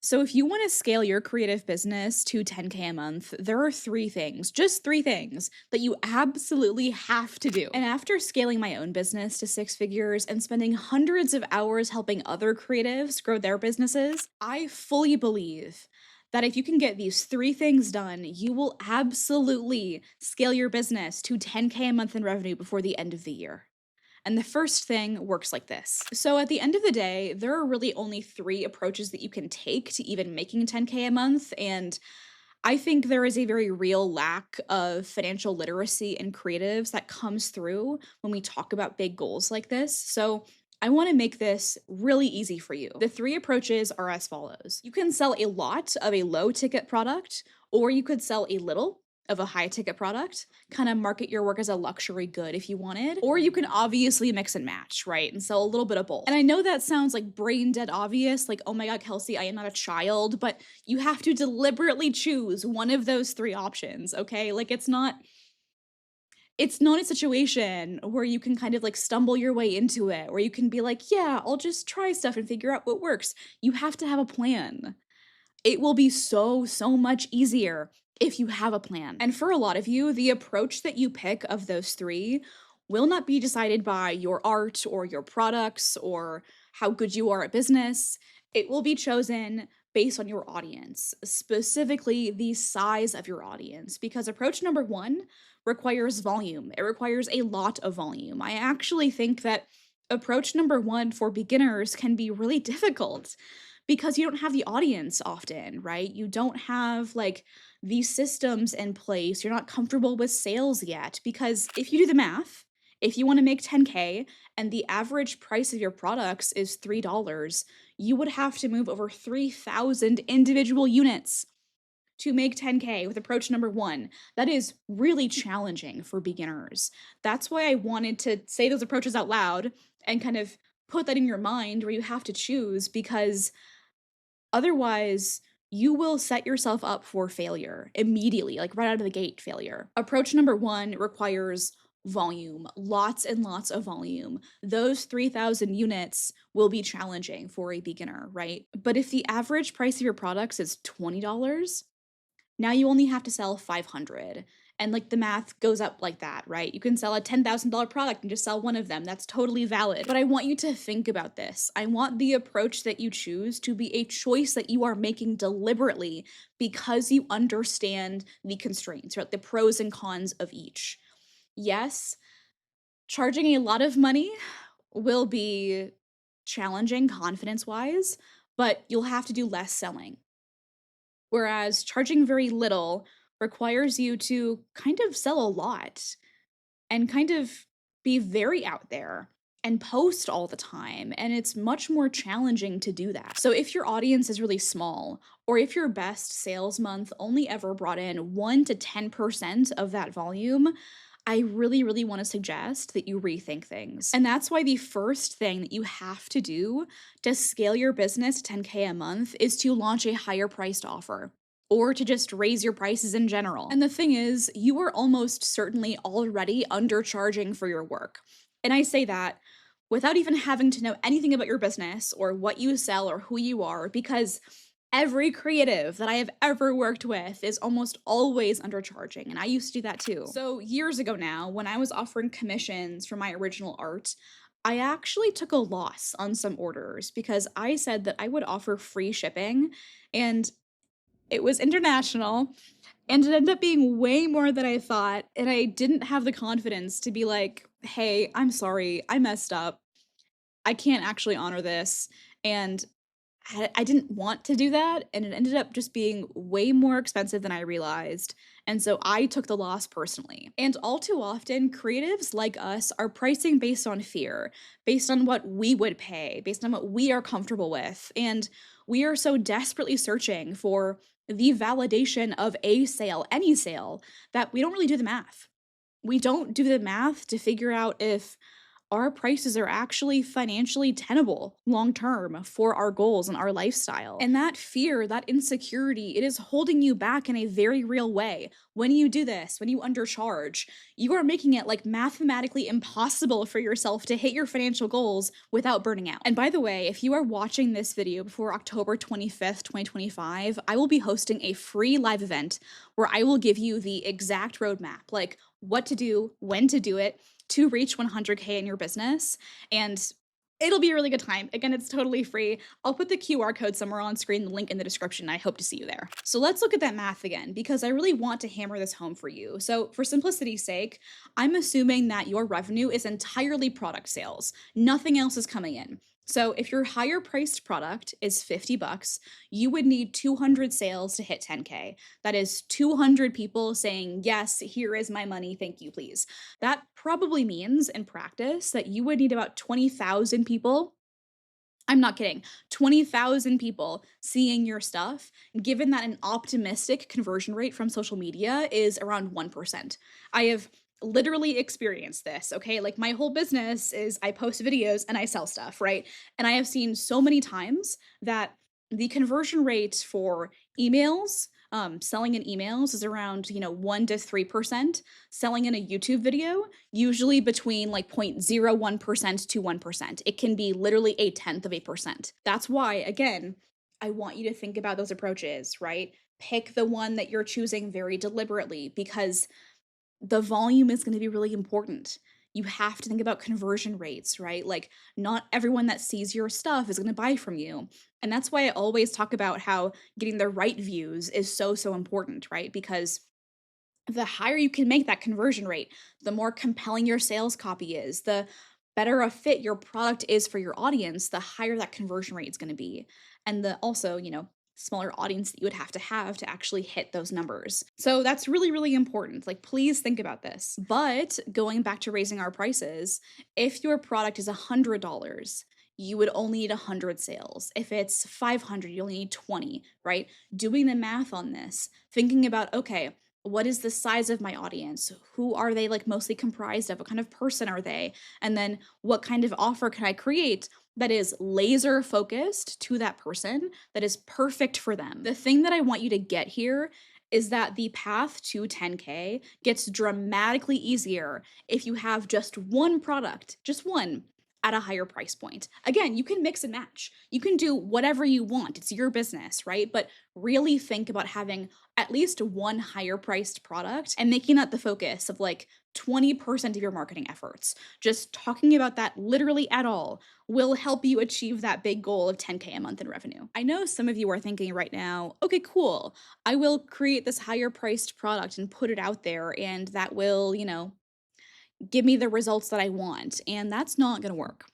So, if you want to scale your creative business to 10K a month, there are three things, just three things, that you absolutely have to do. And after scaling my own business to six figures and spending hundreds of hours helping other creatives grow their businesses, I fully believe that if you can get these three things done, you will absolutely scale your business to 10K a month in revenue before the end of the year. And the first thing works like this. So at the end of the day, there are really only three approaches that you can take to even making 10K a month. And I think there is a very real lack of financial literacy in creatives that comes through when we talk about big goals like this. So I want to make this really easy for you. The three approaches are as follows. You can sell a lot of a low ticket product, or you could sell a little of a high ticket product, kind of market your work as a luxury good if you wanted, or you can obviously mix and match, right? And sell a little bit of both. And I know that sounds like brain dead obvious, like, oh my God, Kelsey, I am not a child, but you have to deliberately choose one of those three options, okay? Like it's not a situation where you can kind of like stumble your way into it, where you can be like, yeah, I'll just try stuff and figure out what works. You have to have a plan. It will be so much easier if you have a plan. And for a lot of you, the approach that you pick of those three will not be decided by your art or your products or how good you are at business. It will be chosen based on your audience, specifically the size of your audience, because approach number one requires volume. It requires a lot of volume. I actually think that approach number one for beginners can be really difficult because you don't have the audience often, right? You don't have like these systems in place. You're not comfortable with sales yet. Because if you do the math, if you want to make 10K and the average price of your products is $3, you would have to move over 3,000 individual units to make 10K with approach number one. That is really challenging for beginners. That's why I wanted to say those approaches out loud and kind of put that in your mind where you have to choose, because otherwise, you will set yourself up for failure immediately, like right out of the gate failure. Approach number one requires volume, lots and lots of volume. Those 3,000 units will be challenging for a beginner, right? But if the average price of your products is $20, now you only have to sell 500. And like the math goes up like that, right? You can sell a $10,000 product and just sell one of them. That's totally valid. But I want you to think about this. I want the approach that you choose to be a choice that you are making deliberately because you understand the constraints, right? The pros and cons of each. Yes, charging a lot of money will be challenging confidence wise, but you'll have to do less selling. Whereas charging very little requires you to kind of sell a lot and kind of be very out there and post all the time. And it's much more challenging to do that. So if your audience is really small, or if your best sales month only ever brought in 1 to 10% of that volume, I really want to suggest that you rethink things. And that's why the first thing that you have to do to scale your business to 10K a month is to launch a higher priced offer, or to just raise your prices in general. And the thing is, you are almost certainly already undercharging for your work. And I say that without even having to know anything about your business or what you sell or who you are, because every creative that I have ever worked with is almost always undercharging. And I used to do that too. So, years ago now, when I was offering commissions for my original art, I actually took a loss on some orders because I said that I would offer free shipping, and it was international, and it ended up being way more than I thought. And I didn't have the confidence to be like, hey, I'm sorry, I messed up. I can't actually honor this. And I didn't want to do that, and it ended up just being way more expensive than I realized, and so I took the loss personally. And all too often, creatives like us are pricing based on fear, based on what we would pay, based on what we are comfortable with, and we are so desperately searching for the validation of a sale, any sale, that we don't really do the math. We don't do the math to figure out if our prices are actually financially tenable long term for our goals and our lifestyle. And that fear, that insecurity, it is holding you back in a very real way. When you do this, when you undercharge, you are making it like mathematically impossible for yourself to hit your financial goals without burning out. And by the way, if you are watching this video before October 25th, 2025, I will be hosting a free live event where I will give you the exact roadmap, like what to do, when to do it to reach 100K in your business. And it'll be a really good time. Again, it's totally free. I'll put the QR code somewhere on screen, the link in the description. I hope to see you there. So let's look at that math again, because I really want to hammer this home for you. So for simplicity's sake, I'm assuming that your revenue is entirely product sales. Nothing else is coming in. So if your higher priced product is 50 bucks, you would need 200 sales to hit 10K. That is 200 people saying, yes, here is my money, thank you, please. That probably means in practice that you would need about 20,000 people. I'm not kidding. 20,000 people seeing your stuff, given that an optimistic conversion rate from social media is around 1%. I have literally experienced this, okay? Like my whole business is I post videos and I sell stuff, right? And I have seen so many times that the conversion rate for emails, selling in emails is around, 1 to 3%. Selling in a YouTube video, usually between like 0.01% to 1%. It can be literally a tenth of a percent. That's why, again, I want you to think about those approaches, right? Pick the one that you're choosing very deliberately because the volume is going to be really important. You have to think about conversion rates, right? Like, not everyone that sees your stuff is going to buy from you. And that's why I always talk about how getting the right views is so, so important, right? Because the higher you can make that conversion rate, the more compelling your sales copy is, the better a fit your product is for your audience, the higher that conversion rate is going to be. And the also, smaller audience that you would have to actually hit those numbers. So that's really, really important. Like, please think about this. But going back to raising our prices, if your product is $100, you would only need 100 sales. If it's 500, you only need 20, right? Doing the math on this, thinking about, okay, what is the size of my audience? Who are they like mostly comprised of? What kind of person are they? And then what kind of offer can I create that is laser focused to that person, that is perfect for them? The thing that I want you to get here is that the path to 10K gets dramatically easier if you have just one product, just one, at a higher price point. Again, you can mix and match. You can do whatever you want. It's your business, right? But really think about having at least one higher priced product and making that the focus of like 20% of your marketing efforts. Just talking about that literally at all will help you achieve that big goal of 10K a month in revenue. I know some of you are thinking right now, okay, cool. I will create this higher priced product and put it out there, and that will, give me the results that I want. And that's not going to work.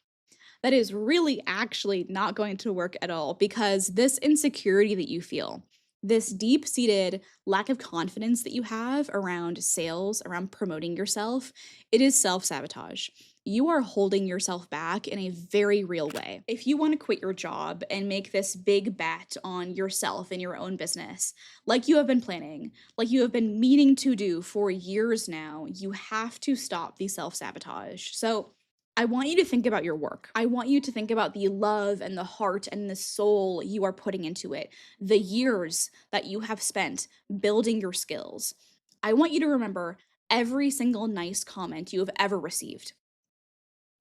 That is really actually not going to work at all, because this insecurity that you feel, this deep seated lack of confidence that you have around sales, around promoting yourself, it is self sabotage. You are holding yourself back in a very real way. If you want to quit your job and make this big bet on yourself and your own business, like you have been planning, like you have been meaning to do for years now, you have to stop the self sabotage. So, I want you to think about your work. I want you to think about the love and the heart and the soul you are putting into it, the years that you have spent building your skills. I want you to remember every single nice comment you have ever received,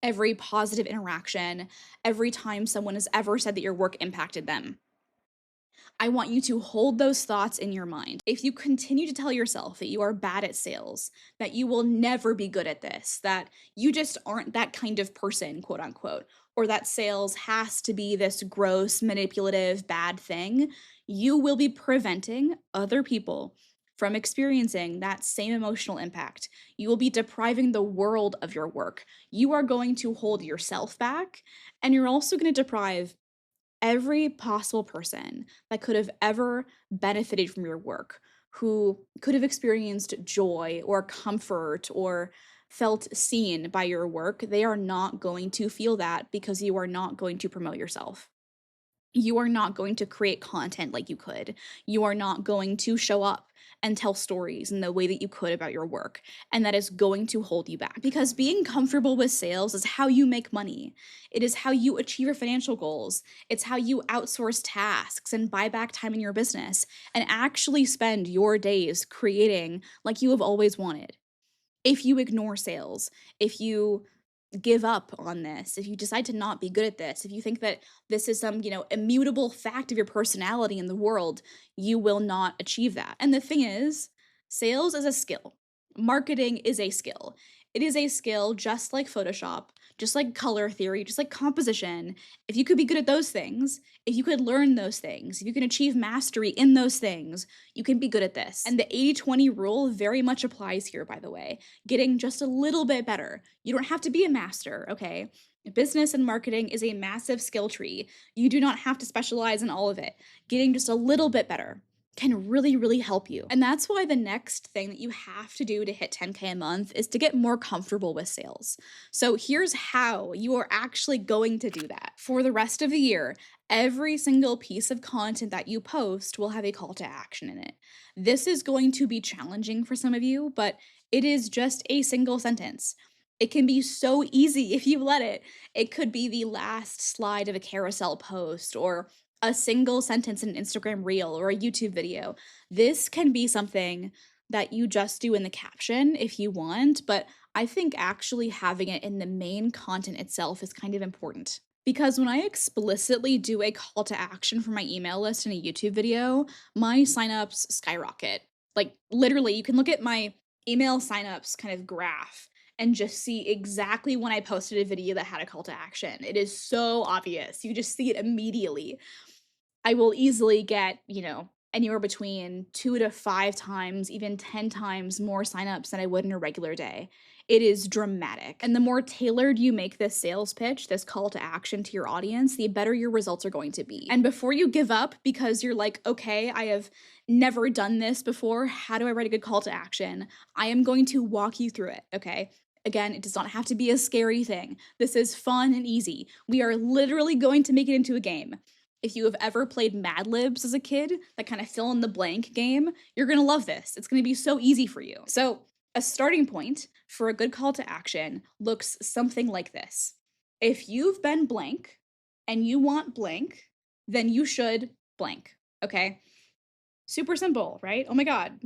every positive interaction, every time someone has ever said that your work impacted them. I want you to hold those thoughts in your mind. If you continue to tell yourself that you are bad at sales, that you will never be good at this, that you just aren't that kind of person, quote unquote, or that sales has to be this gross, manipulative, bad thing, you will be preventing other people from experiencing that same emotional impact. You will be depriving the world of your work. You are going to hold yourself back, and you're also going to deprive every possible person that could have ever benefited from your work, who could have experienced joy or comfort or felt seen by your work. They are not going to feel that because you are not going to promote yourself. You are not going to create content like you could. You are not going to show up and tell stories in the way that you could about your work. And that is going to hold you back because being comfortable with sales is how you make money. It is how you achieve your financial goals. It's how you outsource tasks and buy back time in your business and actually spend your days creating like you have always wanted. If you ignore sales, if you give up on this, if you decide to not be good at this, if you think that this is some, immutable fact of your personality in the world, you will not achieve that. And the thing is, sales is a skill. Marketing is a skill. It is a skill just like Photoshop, just like color theory, just like composition. If you could be good at those things, if you could learn those things, if you can achieve mastery in those things, you can be good at this. And the 80/20 rule very much applies here, by the way. Getting just a little bit better. You don't have to be a master, okay? Business and marketing is a massive skill tree. You do not have to specialize in all of it. Getting just a little bit better can really, really help you. And that's why the next thing that you have to do to hit 10K a month is to get more comfortable with sales. So here's how you are actually going to do that. For the rest of the year, every single piece of content that you post will have a call to action in it. This is going to be challenging for some of you, but it is just a single sentence. It can be so easy if you let it. It could be the last slide of a carousel post or a single sentence in an Instagram reel or a YouTube video. This can be something that you just do in the caption if you want, but I think actually having it in the main content itself is kind of important. Because when I explicitly do a call to action for my email list in a YouTube video, my signups skyrocket. Like literally, you can look at my email signups kind of graph and just see exactly when I posted a video that had a call to action. It is so obvious. You just see it immediately. I will easily get, anywhere between 2 to 5 times, even 10 times more signups than I would in a regular day. It is dramatic. And the more tailored you make this sales pitch, this call to action to your audience, the better your results are going to be. And before you give up because you're like, okay, I have never done this before, how do I write a good call to action? I am going to walk you through it, okay? Again, it does not have to be a scary thing. This is fun and easy. We are literally going to make it into a game. If you have ever played Mad Libs as a kid, that kind of fill in the blank game, you're gonna love this. It's gonna be so easy for you. So, a starting point for a good call to action looks something like this. If you've been blank and you want blank, then you should blank, okay? Super simple, right? Oh my God.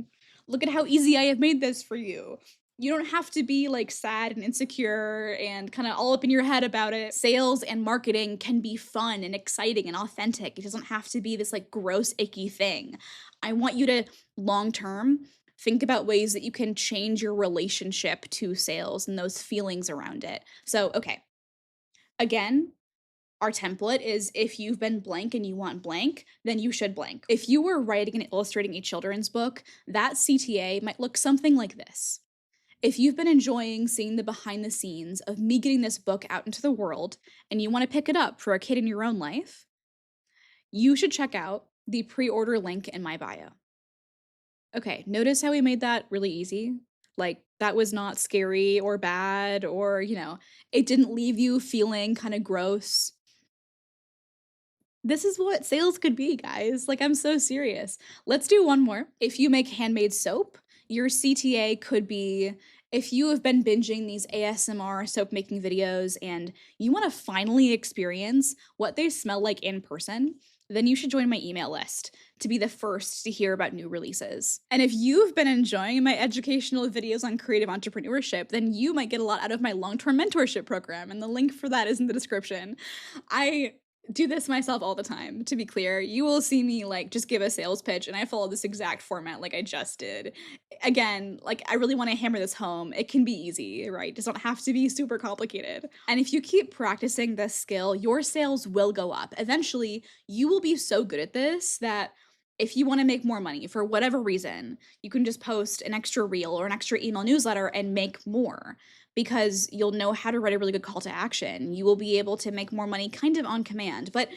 Look at how easy I have made this for you. You don't have to be like sad and insecure and kind of all up in your head about it. Sales and marketing can be fun and exciting and authentic. It doesn't have to be this like gross, icky thing. I want you to long term think about ways that you can change your relationship to sales and those feelings around it. So, okay, again, our template is if you've been blank and you want blank, then you should blank. If you were writing and illustrating a children's book, that CTA might look something like this. If you've been enjoying seeing the behind the scenes of me getting this book out into the world and you want to pick it up for a kid in your own life, you should check out the pre-order link in my bio. Okay, notice how we made that really easy? Like, that was not scary or bad, or, it didn't leave you feeling kind of gross. This is what sales could be, guys. Like, I'm so serious. Let's do one more. If you make handmade soap, your CTA could be if you have been binging these ASMR soap making videos and you want to finally experience what they smell like in person, then you should join my email list to be the first to hear about new releases. And if you've been enjoying my educational videos on creative entrepreneurship, then you might get a lot out of my long-term mentorship program, and the link for that is in the description. I do this myself all the time, to be clear. You will see me like just give a sales pitch and I follow this exact format like I just did. Again, like I really want to hammer this home. It can be easy, right? It does not have to be super complicated. And if you keep practicing this skill, your sales will go up. Eventually, you will be so good at this that if you want to make more money for whatever reason, you can just post an extra reel or an extra email newsletter and make more because you'll know how to write a really good call to action. You will be able to make more money kind of on command. But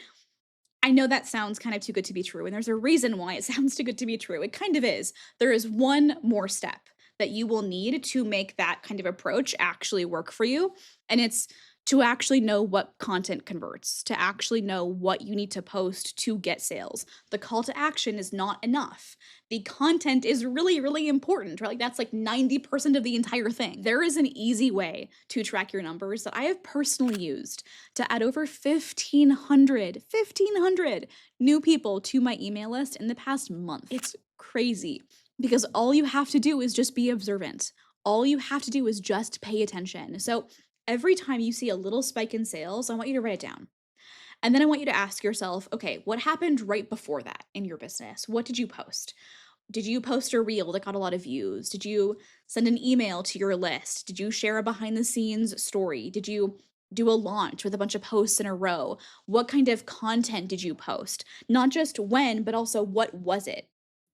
I know that sounds kind of too good to be true, and there's a reason why it sounds too good to be true. It kind of is. There is one more step that you will need to make that kind of approach actually work for you, and it's to actually know what content converts, to actually know what you need to post to get sales. The call to action is not enough. The content is really, really important, right? Like that's like 90% of the entire thing. There is an easy way to track your numbers that I have personally used to add over 1,500 new people to my email list in the past month. It's crazy because all you have to do is just be observant. All you have to do is just pay attention. So every time you see a little spike in sales, I want you to write it down. And then I want you to ask yourself, okay, what happened right before that in your business? What did you post? Did you post a reel that got a lot of views? Did you send an email to your list? Did you share a behind the scenes story? Did you do a launch with a bunch of posts in a row? What kind of content did you post? Not just when, but also what was it?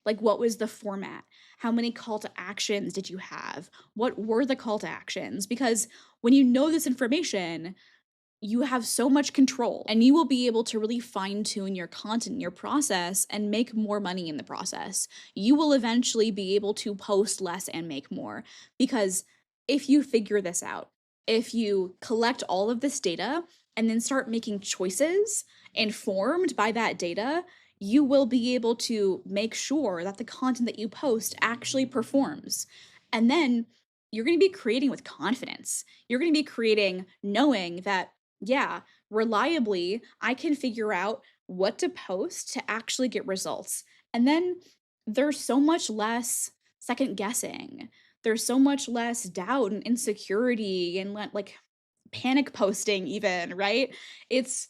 Like, what was the format? How many call to actions did you have? What were the call to actions? Because when you know this information, you have so much control and you will be able to really fine tune your content, your process, and make more money in the process. You will eventually be able to post less and make more because if you figure this out, if you collect all of this data and then start making choices informed by that data, you will be able to make sure that the content that you post actually performs. And then you're going to be creating with confidence. You're going to be creating knowing that yeah, reliably, I can figure out what to post to actually get results. And then there's so much less second guessing. There's so much less doubt and insecurity and like panic posting, even, right? It's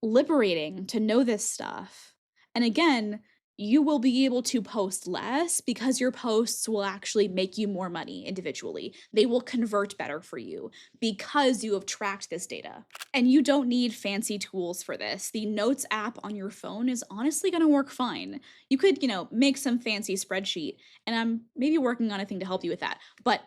liberating to know this stuff. And again, you will be able to post less because your posts will actually make you more money individually. They will convert better for you because you have tracked this data. And you don't need fancy tools for this. The Notes app on your phone is honestly going to work fine. You could, make some fancy spreadsheet, and I'm maybe working on a thing to help you with that. But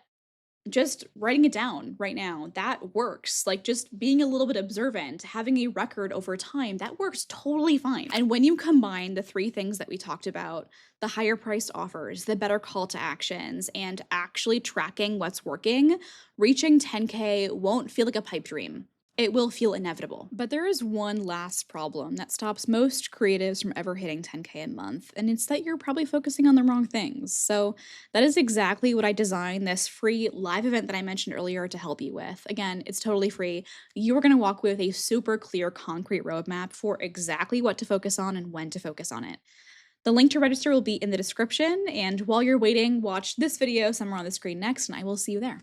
just writing it down right now, that works. Like just being a little bit observant, having a record over time, that works totally fine. And when you combine the three things that we talked about, the higher priced offers, the better call to actions, and actually tracking what's working, reaching 10K won't feel like a pipe dream. It will feel inevitable. But there is one last problem that stops most creatives from ever hitting 10K a month, and it's that you're probably focusing on the wrong things. So that is exactly what I designed this free live event that I mentioned earlier to help you with. Again, it's totally free. You are going to walk away with a super clear, concrete roadmap for exactly what to focus on and when to focus on it. The link to register will be in the description, and while you're waiting, watch this video somewhere on the screen next, and I will see you there.